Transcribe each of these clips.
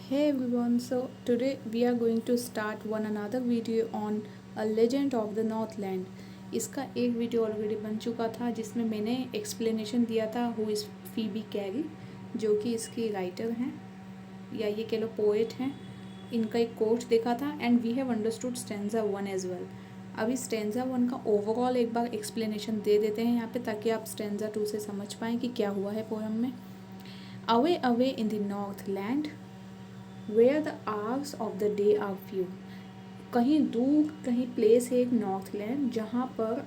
Hey everyone, so today we are going to start one another video on a legend of the Northland. इसका एक video already बन चुका था जिसमें मैंने एक्सप्लेनेशन दिया था हु इज़ फीबी कैरी, जो कि इसकी राइटर हैं या ये कह लो पोएट हैं। इनका एक कोट देखा था and we have understood stanza 1 as well. अभी स्टेंजा 1 का ओवरऑल एक बार एक्सप्लेनेशन दे देते हैं यहाँ पे, ताकि आप स्टेंजा 2 से समझ पाएँ कि क्या हुआ है पोएम में। Away away in the north land where the hours of the day are few. कहीं दूर कहीं प्लेस है एक नॉर्थ लैंड जहाँ पर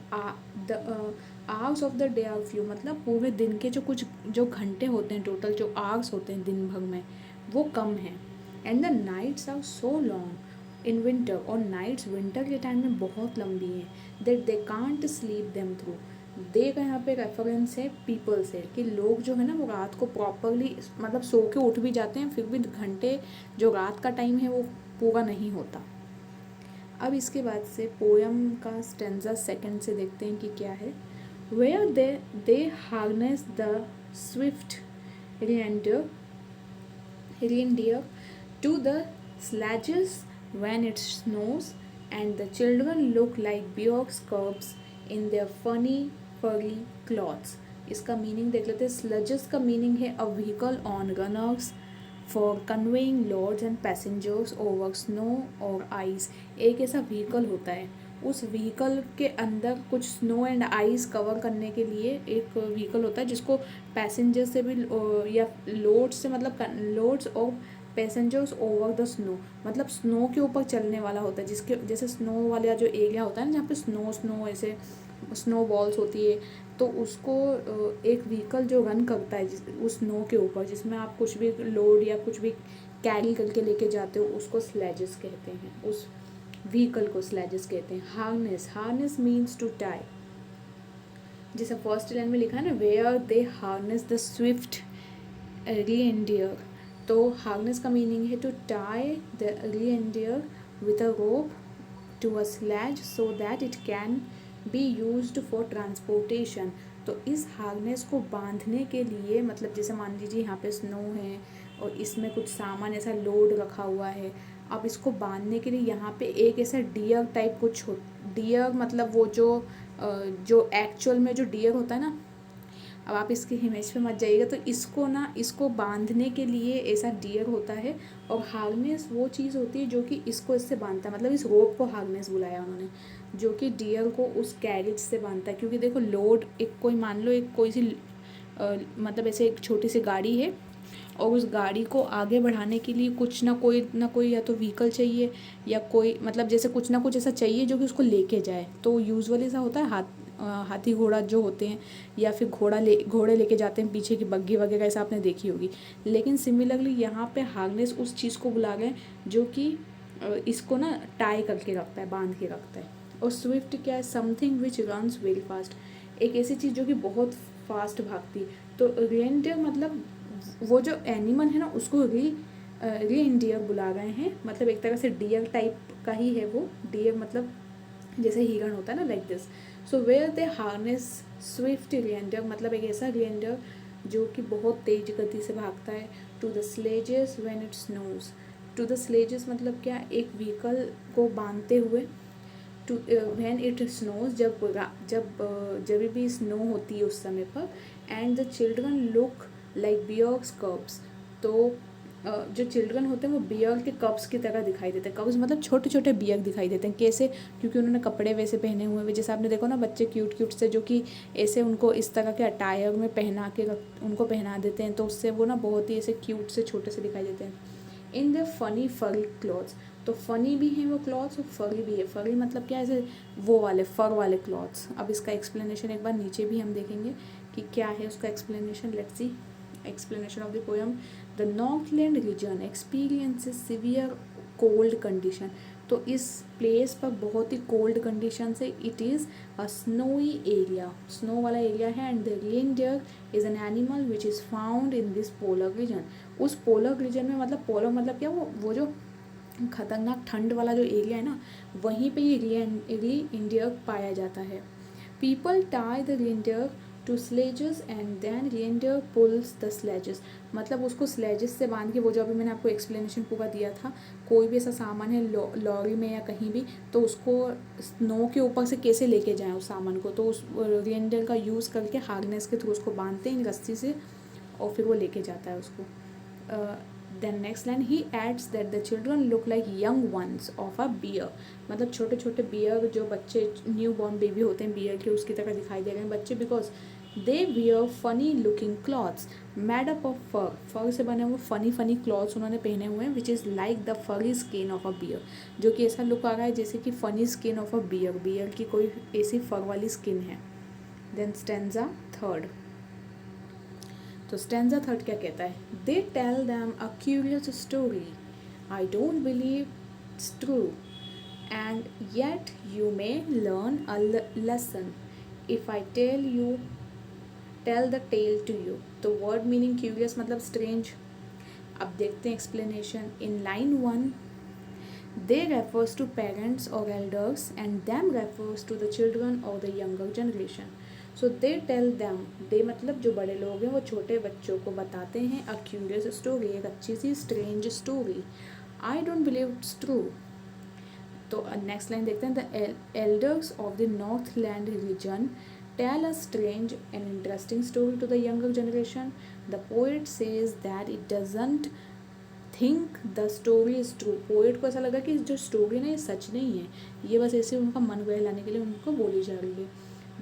the hours of the day are few, मतलब पूरे दिन के जो घंटे होते हैं, टोटल जो आवर्स होते हैं दिन भर में, वो कम हैं। And the nights are so long in winter, और नाइट्स विंटर के टाइम में बहुत लंबी हैं। That they can't sleep them through. दे का यहाँ पे रेफरेंस है पीपल से, कि लोग जो है ना वो रात को प्रॉपरली मतलब सो के उठ भी जाते हैं, फिर भी घंटे जो रात का टाइम है वो पूरा नहीं होता। अब इसके बाद से पोयम का स्टेंजा सेकंड से देखते हैं कि क्या है। Where they harness the swift reindeer to the sledges when it snows, and the children look like Bjork's cubs in their funny furry clothes. इसका मीनिंग देख लेते हैं। स्लेजेस का मीनिंग है a vehicle on runners for conveying loads and passengers over snow और ice. एक ऐसा vehicle होता है, उस व्हीकल के अंदर कुछ स्नो एंड आइस कवर करने के लिए एक व्हीकल होता है जिसको पैसेंजर से भी या लोड्स से, मतलब लोड्स और पैसेंजर्स ओवर द स्नो, मतलब स्नो के ऊपर चलने वाला होता है। जिसके जैसे स्नो वाला जो एरिया होता है ना, जहाँ पे स्नो ऐसे स्नो बॉल्स होती है, तो उसको एक व्हीकल जो रन करता है उस स्नो के ऊपर, जिसमें आप कुछ भी लोड या कुछ भी कैरी करके लेके जाते हो, उसको स्लेजेस कहते हैं। उस व्हीकल को स्लेजेस कहते हैं। Harness means to tie. जैसे फर्स्ट लाइन में लिखा है ना, where they harness the swift reindeer, तो हार्नेस का मीनिंग है to tie the reindeer with a rope to a sledge so that it can be used for transportation। तो इस हार्नेस को बांधने के लिए, मतलब जैसे मान लीजिए यहाँ पे स्नो है और इसमें कुछ सामान ऐसा लोड रखा हुआ है, अब इसको बांधने के लिए यहाँ पे एक ऐसा डियर टाइप कुछ हो। डियर मतलब वो जो एक्चुअल में जो डियर होता है ना, अब आप इसके इमेज पे मत जाइएगा, तो इसको बांधने के लिए ऐसा डियर होता है, और हार्नेस वो चीज़ होती है जो कि इसको इससे बांधता है। मतलब इस रोप को हार्नेस बुलाया उन्होंने, जो कि डियर को उस कैरेज से बांधता है। क्योंकि देखो लोड, एक कोई मान लो एक कोई सी मतलब ऐसे एक छोटी सी गाड़ी है, और उस गाड़ी को आगे बढ़ाने के लिए कुछ ना कोई या तो व्हीकल चाहिए, या कोई मतलब जैसे कुछ ना कुछ ऐसा चाहिए जो कि उसको लेके जाए। तो यूजुअली ऐसा होता है हाथी घोड़ा जो होते हैं, या फिर घोड़े लेके जाते हैं पीछे की बग्गी वगैरह, ऐसा आपने देखी होगी। लेकिन सिमिलरली यहाँ पे हार्नेस उस चीज़ को बुला गए जो कि इसको ना टाई करके रखता है, बांध के रखता है। और स्विफ्ट क्या है? Something which runs very fast, एक ऐसी चीज़ जो कि बहुत फास्ट भागती। तो रेनडियर मतलब वो जो एनिमल है ना, उसको रीइंडियर बुला गए हैं। मतलब एक तरह से डियर टाइप का ही है वो। डियर मतलब जैसे हिरण होता है ना, like this. So where they harness swift reindeer, मतलब एक ऐसा रीइंडियर जो कि बहुत तेज गति से भागता है। To the sledges when it snows, to the sledges मतलब क्या? एक व्हीकल को बांधते हुए। टू व्हेन इट स्नोज, जब भी स्नो होती है उस समय पर। And the children look like bears cubs, तो जो चिल्ड्रन होते हैं वो बियर के कब्स की तरह दिखाई देते हैं। कब्स मतलब छोटे छोटे बियर दिखाई देते हैं। कैसे? क्योंकि उन्होंने कपड़े वैसे पहने हुए हैं। जैसे आपने देखो ना, बच्चे क्यूट से जो कि ऐसे उनको इस तरह के अटायर में उनको पहना देते हैं, तो उससे वो ना बहुत ही ऐसे क्यूट से छोटे से दिखाई देते हैं। इन द फनी फरी क्लॉथ्स, तो फनी भी हैं वो क्लॉथ्स और फरी भी है। फरी मतलब क्या? ऐसे वो वाले फर वाले क्लॉथ्स। अब इसका एक्सप्लेनेशन एक बार नीचे भी हम देखेंगे कि क्या है उसका explanation. Let's see explanation of the poem. The Northland region experiences severe cold condition, तो इस प्लेस पर बहुत ही कोल्ड कंडीशन है। It is a snowy area, snow वाला एरिया है। And the reindeer is an animal which is found in this polar region. उस polar region में, मतलब पोलर मतलब क्या? वो जो खतरनाक ठंड वाला जो एरिया है ना, वहीं पे ये रेनडियर पाया जाता है। People tie the reindeer to sledges and then reindeer pulls the sledges। मतलब उसको स्लेजेस से बांध के, वो जो अभी मैंने आपको एक्सप्लेनेशन पूरा दिया था, कोई भी ऐसा सामान है लॉरी में या कहीं भी, तो उसको स्नो के ऊपर से कैसे लेके जाएं उस सामान को, तो उस रेंडियर का यूज़ करके हार्नेस के थ्रू उसको बांधते हैं रस्सी से, और फिर वो लेके जाता है उसको। Then next line, he adds that the children look like young ones of a bear. मतलब छोटे छोटे बियर, जो बच्चे न्यू बॉर्न बेबी होते हैं बियर के, उसकी तरह दिखाई दे रहे हैं बच्चे, because they wear funny looking clothes made up of fur. Fur से बने हुए फनी फनी क्लॉथ्स उन्होंने पहने हुए हैं, which is like the furry skin of a bear. जो कि ऐसा लुक आ रहा है जैसे कि funny skin of a bear, bear की कोई ऐसी फर वाली स्किन है। देन स्टेंजा थर्ड, तो स्टेंजा थर्ड क्या कहता है, they tell them a curious story, I don't believe it's true and yet you may learn a lesson if I tell the tale to you. तो word meaning curious मतलब strange. अब देखते हैं explanation. In line 1, they refers to parents और elders and them refers to the children और the younger generation. So they tell them, they मतलब जो बड़े लोग हैं वो छोटे बच्चों को बताते हैं अ क्यूरियस स्टोरी, एक अच्छी सी strange story. I don't believe it's true. तो नेक्स्ट लाइन देखते हैं, the elders of the north land region tell a strange and interesting story to the younger generation. The poet says that it doesn't think the story is true. Poet को ऐसा लगा कि जो story ना ये सच नहीं है, ये बस ऐसे उनका मन बहलाने के लिए उनको बोली जा रही है।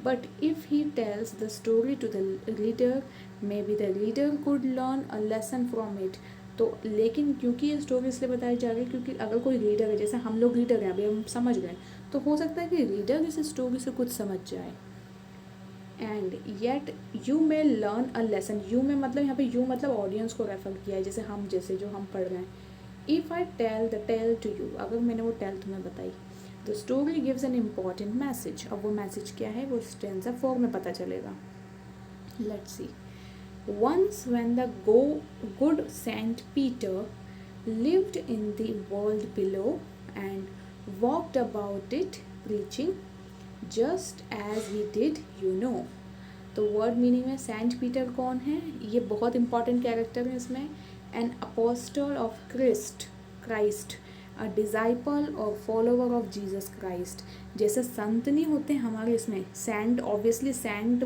But if he tells the story to the reader, maybe the reader could learn a lesson from it. तो लेकिन क्योंकि ये स्टोरी इसलिए बताई जा रही है क्योंकि अगर कोई रीडर है, जैसे हम लोग रीडर हैं, अभी हम समझ गए, तो हो सकता है कि रीडर इस स्टोरी से कुछ समझ जाए। And yet you may learn a lesson, you में मतलब यहाँ पे यू मतलब ऑडियंस को रेफर किया है, जैसे हम, जैसे जो हम पढ़ रहे हैं। If I tell the tale to you, अगर मैंने वो टेल तुम्हें बताई, the story gives an important message. अब वो मैसेज क्या है वो स्टेंजा 4 में पता चलेगा। Let's see. Once when the good Saint Peter lived in the world below and walked about it preaching just as he did, you know। तो word meaning में सेंट पीटर कौन है, ये बहुत इंपॉर्टेंट कैरेक्टर है इसमें। एन अपोस्टल ऑफ क्राइस्ट, अ डिजाइपल और follower of Jesus Christ. जैसे संत नहीं होते हमारे इसमें, सेंट ऑब्वियसली सेंट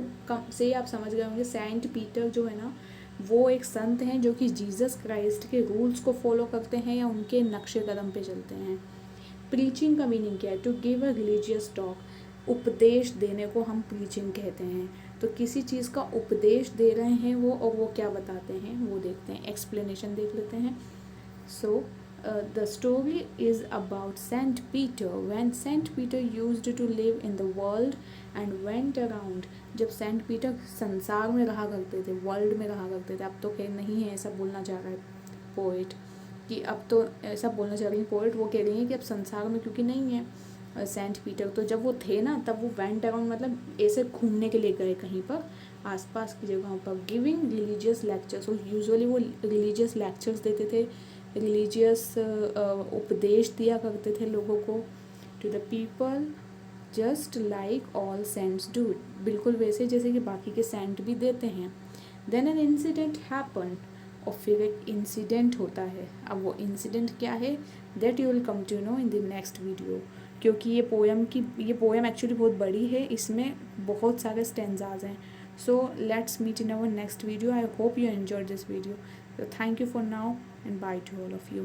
से आप समझ गए होंगे, सेंट पीटर जो है ना वो एक संत हैं जो कि जीसस क्राइस्ट के रूल्स को फॉलो करते हैं या उनके नक्शे कदम पे चलते हैं। प्रीचिंग का मीनिंग क्या है, to give a religious talk, उपदेश देने को हम प्रीचिंग कहते हैं। तो किसी चीज़ का उपदेश दे रहे हैं वो, और वो क्या बताते हैं वो देखते हैं, एक्सप्लेनेशन देख लेते हैं। सो the story is about Saint Peter when Saint Peter used to live in the world and went around। जब सेंट पीटर संसार में रहा करते थे, वर्ल्ड में रहा करते थे, अब तो खैर नहीं है, ऐसा बोलना चाह रहा है पोएट, कि अब तो ऐसा बोलना चाह रही है पोएट, वो कह रही है कि अब संसार में क्योंकि नहीं है सेंट पीटर, तो जब वो थे ना तब वो वेंट अराउंड मतलब ऐसे घूमने के लिए गए कहीं पर आसपास की जगहों पर, गिविंग रिलीजियस लेक्चर्स। और यूजुअली वो रिलीजियस लेक्चर्स देते थे, रिलीजियस उपदेश दिया करते थे लोगों को, to the people just like all saints do, बिल्कुल वैसे जैसे कि बाकी के सेंट भी देते हैं। देन एन इंसिडेंट हैपन, और फिर एक इंसिडेंट होता है। अब वो इंसिडेंट क्या है that you will come to know in the next video, क्योंकि ये पोएम एक्चुअली बहुत बड़ी है, इसमें बहुत सारे स्टेंजाज हैं। So let's meet in our next video. I hope you enjoyed this video. So thank you for now and bye to all of you.